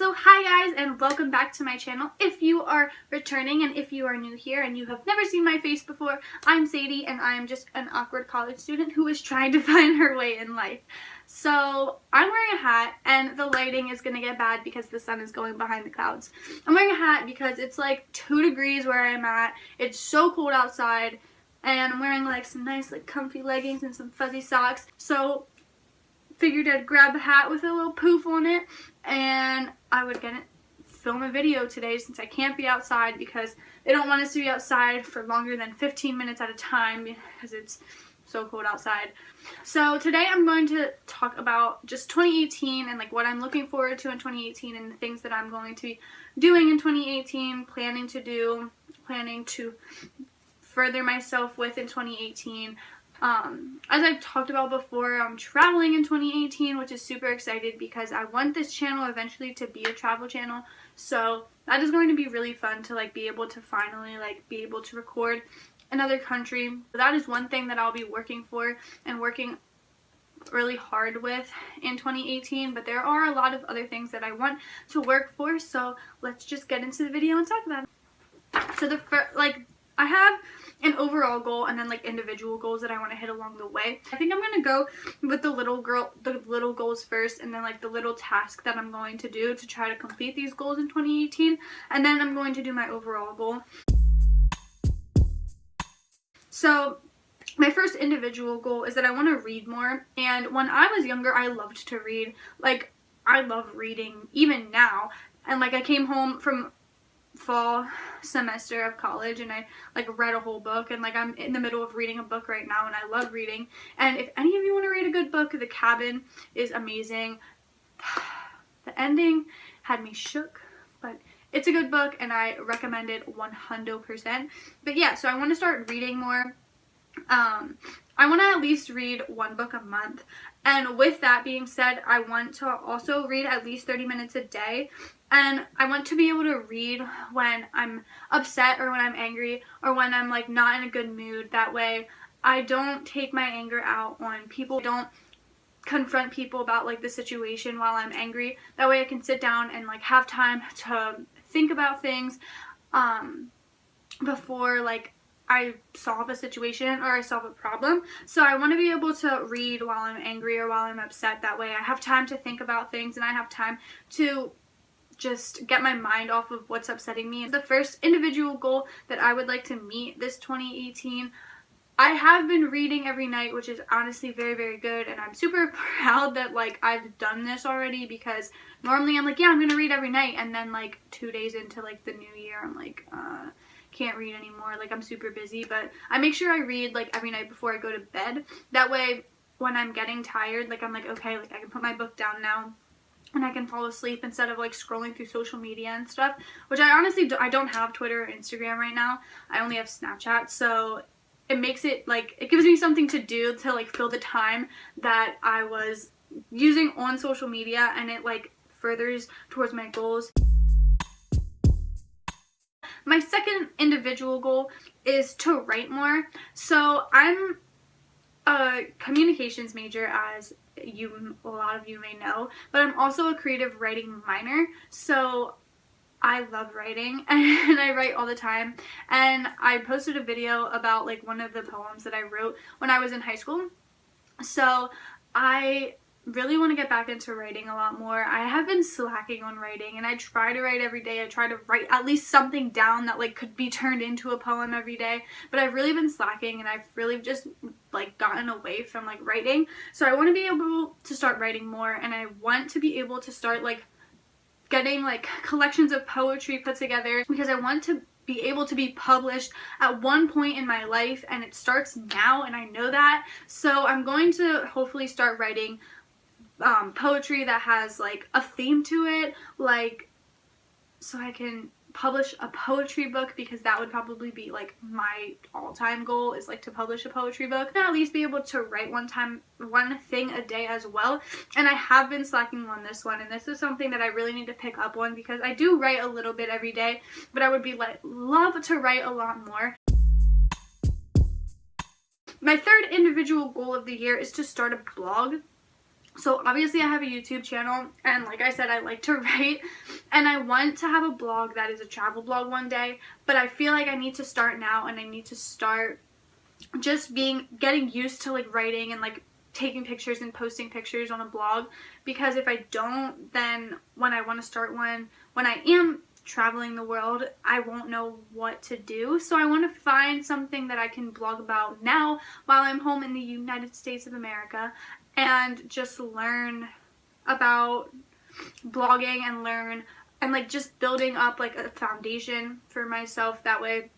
So hi guys, and welcome back to my channel. If you are returning and if you are new here and you have never seen my face before, I'm Sadie and I'm just an awkward college student who is trying to find her way in life. So I'm wearing a hat and the lighting is going to get bad because the sun is going behind the clouds. I'm wearing a hat because it's like 2 degrees where I'm at. It's so cold outside and I'm wearing like some nice like comfy leggings and some fuzzy socks. So figured I'd grab a hat with a little poof on it and I would film a video today since I can't be outside because they don't want us to be outside for longer than 15 minutes at a time because it's so cold outside. So today I'm going to talk about just 2018 and like what I'm looking forward to in 2018 and the things that I'm going to be doing in 2018, planning to further myself with in 2018. As I've talked about before, I'm traveling in 2018, which is super excited because I want this channel eventually to be a travel channel. So that is going to be really fun to like be able to finally like be able to record another country. That is one thing that I'll be working for and working really hard with in 2018, but there are a lot of other things that I want to work for. So let's just get into the video and talk about it. So I have an overall goal and then like individual goals that I want to hit along the way. I think I'm going to go with the little goals first and then like the little task that I'm going to do to try to complete these goals in 2018, and then I'm going to do my overall goal. So my first individual goal is that I want to read more, and when I was younger I loved to read. Like I love reading even now, and like I came home from fall semester of college and I like read a whole book, and like I'm in the middle of reading a book right now and I love reading. And if any of you want to read a good book, The Cabin is amazing. The ending had me shook, but it's a good book and I recommend it 100%. But yeah, so I want to start reading more. I want to at least read one book a month, and with that being said, I want to also read at least 30 minutes a day. And I want to be able to read when I'm upset or when I'm angry or when I'm like not in a good mood. That way I don't take my anger out on people. I don't confront people about like the situation while I'm angry. That way I can sit down and like have time to think about things before like I solve a situation or I solve a problem. So I want to be able to read while I'm angry or while I'm upset. That way I have time to think about things and I have time to just get my mind off of what's upsetting me. The first individual goal that I would like to meet this 2018, I have been reading every night, which is honestly very, very good, and I'm super proud that like I've done this already, because normally I'm like, yeah, I'm gonna read every night, and then like 2 days into like the new year I'm like can't read anymore, like I'm super busy. But I make sure I read like every night before I go to bed. That way when I'm getting tired, like I'm like, okay, like I can put my book down now and I can fall asleep instead of like scrolling through social media and stuff, which I honestly I don't have Twitter or Instagram right now. I only have Snapchat, so it makes it like, it gives me something to do to like fill the time that I was using on social media, and it like furthers towards my goals. My second individual goal is to write more. So I'm a communications major, as a lot of you may know, but I'm also a creative writing minor. So I love writing and I write all the time, and I posted a video about like one of the poems that I wrote when I was in high school. So I really want to get back into writing a lot more. I have been slacking on writing, and I try to write every day. I try to write at least something down that like could be turned into a poem every day, but I've really been slacking and I've really just like gotten away from like writing. So I want to be able to start writing more, and I want to be able to start like getting like collections of poetry put together, because I want to be able to be published at one point in my life, and it starts now and I know that. So I'm going to hopefully start writing poetry that has like a theme to it, like so I can publish a poetry book, because that would probably be like my all-time goal, is like to publish a poetry book and at least be able to write one thing a day as well. And I have been slacking on this one, and this is something that I really need to pick up on, because I do write a little bit every day, but I would be like love to write a lot more. My third individual goal of the year is to start a blog. So obviously I have a YouTube channel, and like I said, I like to write, and I want to have a blog that is a travel blog one day, but I feel like I need to start now, and I need to start just getting used to like writing and like taking pictures and posting pictures on a blog, because if I don't, then when I want to start one, when I am traveling the world, I won't know what to do. So I want to find something that I can blog about now while I'm home in the United States of America, and just learn about blogging and learn and like just building up like a foundation for myself. That way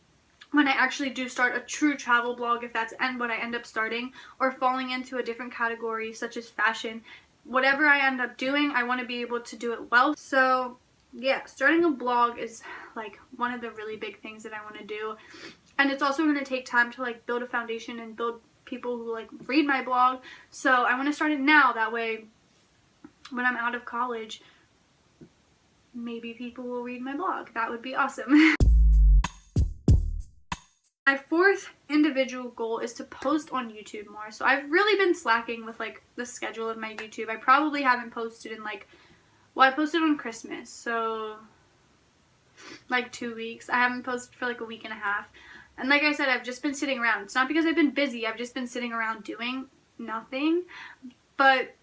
when I actually do start a true travel blog, if that's what I end up starting, or falling into a different category such as fashion, whatever I end up doing, I want to be able to do it well. So yeah, starting a blog is like one of the really big things that I want to do, and it's also going to take time to like build a foundation and build people who like read my blog. So I want to start it now, that way when I'm out of college, maybe people will read my blog. That would be awesome. My fourth individual goal is to post on YouTube more. So I've really been slacking with like the schedule of my YouTube. I probably haven't posted in like, well, I posted on Christmas, so like 2 weeks. I haven't posted for like a week and a half. And like I said, I've just been sitting around. It's not because I've been busy. I've just been sitting around doing nothing. But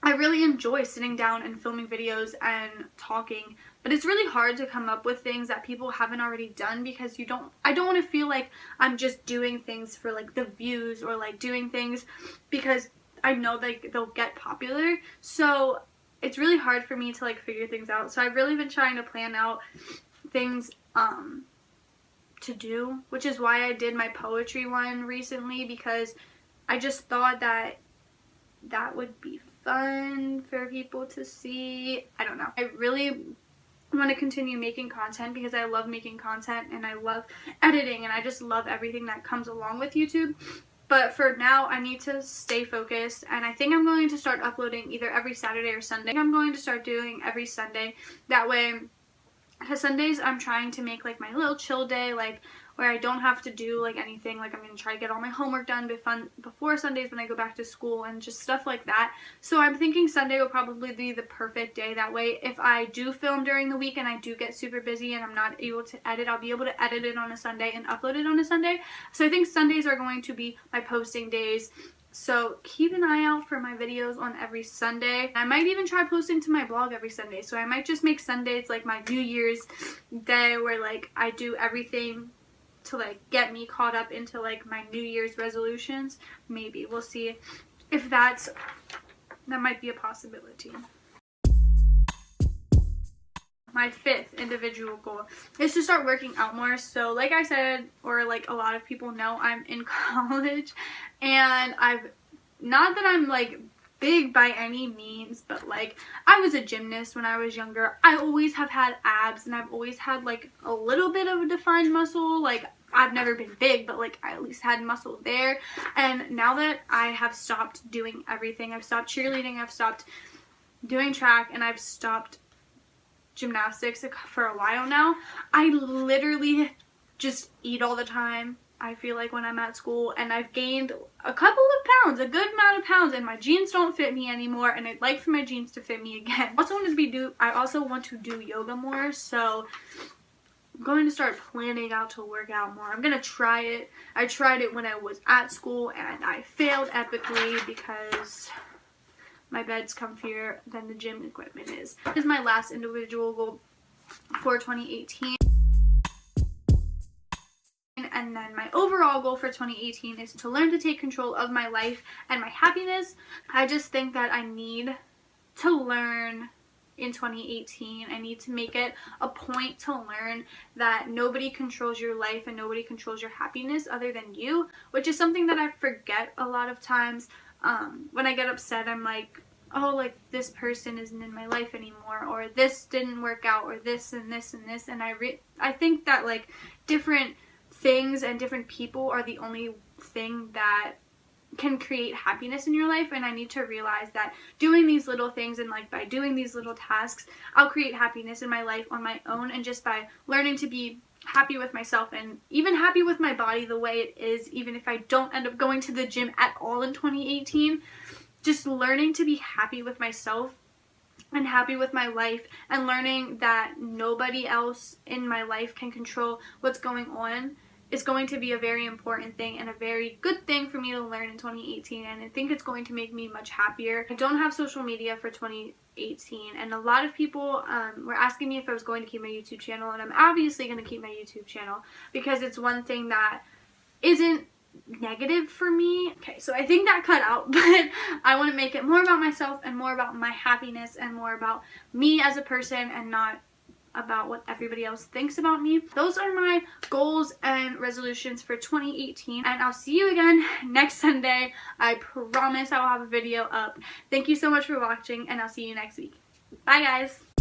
I really enjoy sitting down and filming videos and talking. But it's really hard to come up with things that people haven't already done, because I don't want to feel like I'm just doing things for like the views, or like doing things because I know like they'll get popular. So it's really hard for me to like figure things out. So I've really been trying to plan out things to do, which is why I did my poetry one recently, because I just thought that would be fun for people to see. I don't know. I really want to continue making content because I love making content and I love editing, and I just love everything that comes along with YouTube. But for now, I need to stay focused, and I think I'm going to start uploading either every Saturday or Sunday. I'm going to start doing every Sunday. That way, because Sundays I'm trying to make like my little chill day, like where I don't have to do like anything. Like I'm going to try to get all my homework done before Sundays when I go back to school, and just stuff like that. So I'm thinking Sunday will probably be the perfect day. That way if I do film during the week and I do get super busy and I'm not able to edit, I'll be able to edit it on a Sunday and upload it on a Sunday. So I think Sundays are going to be my posting days. So keep an eye out for my videos on every Sunday. I might even try posting to my blog every Sunday. So I might just make Sundays like my New Year's day, where like I do everything to like get me caught up into like my New Year's resolutions. Maybe we'll see if that might be a possibility. My fifth individual goal is to start working out more. So like I said, or like a lot of people know, I'm in college, and not that I'm like big by any means, but like I was a gymnast when I was younger. I always have had abs, and I've always had like a little bit of a defined muscle. Like I've never been big, but like I at least had muscle there. And now that I have stopped doing everything, I've stopped cheerleading, I've stopped doing track, and I've stopped gymnastics for a while now, I literally just eat all the time, I feel like, when I'm at school, and I've gained a couple of pounds, a good amount of pounds, and my jeans don't fit me anymore, and I'd like for my jeans to fit me again. I also want to do yoga more, so I'm going to start planning out to work out more. I'm going to try it. I tried it when I was at school, and I failed epically because my bed's comfier than the gym equipment is. This is my last individual goal for 2018. And then my overall goal for 2018 is to learn to take control of my life and my happiness. I just think that I need to learn in 2018. I need to make it a point to learn that nobody controls your life and nobody controls your happiness other than you, which is something that I forget a lot of times. When I get upset, I'm like, oh, like this person isn't in my life anymore, or this didn't work out, or this and this and this. And I think that like different things and different people are the only thing that can create happiness in your life, and I need to realize that doing these little things and like by doing these little tasks, I'll create happiness in my life on my own, and just by learning to be happy with myself and even happy with my body the way it is, even if I don't end up going to the gym at all in 2018, just learning to be happy with myself and happy with my life, and learning that nobody else in my life can control what's going on is going to be a very important thing and a very good thing for me to learn in 2018, and I think it's going to make me much happier. I don't have social media for 2018, and a lot of people were asking me if I was going to keep my YouTube channel, and I'm obviously going to keep my YouTube channel because it's one thing that isn't negative for me. Okay, so I think that cut out, but I want to make it more about myself and more about my happiness and more about me as a person and not about what everybody else thinks about me. Those are my goals and resolutions for 2018, and I'll see you again next Sunday. I promise I will have a video up. Thank you so much for watching, and I'll see you next week. Bye guys!